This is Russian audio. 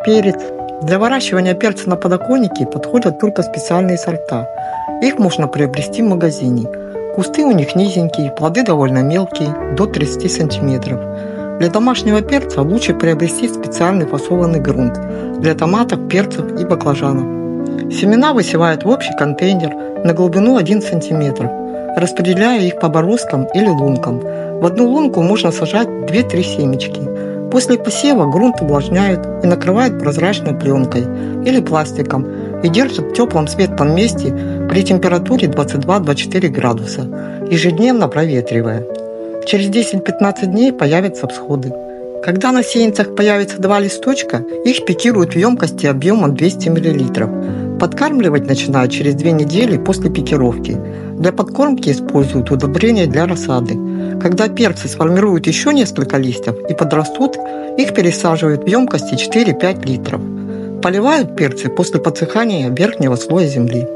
Перец. Для выращивания перца на подоконнике подходят только специальные сорта. Их можно приобрести в магазине. Кусты у них низенькие, плоды довольно мелкие, до 30 см. Для домашнего перца лучше приобрести специальный фасованный грунт для томатов, перцев и баклажанов. Семена высевают в общий контейнер на глубину 1 см, распределяя их по бороздкам или лункам. В одну лунку можно сажать 2-3 семечки. После посева грунт увлажняют и накрывают прозрачной пленкой или пластиком и держат в теплом светлом месте при температуре 22-24 градуса, ежедневно проветривая. Через 10-15 дней появятся всходы. Когда на сеянцах появится 2 листочка, их пикируют в емкости объемом 200 мл. Подкармливать начинают через 2 недели после пикировки. Для подкормки используют удобрения для рассады. Когда перцы сформируют еще несколько листьев и подрастут, их пересаживают в емкости 4-5 литров. Поливают перцы после подсыхания верхнего слоя земли.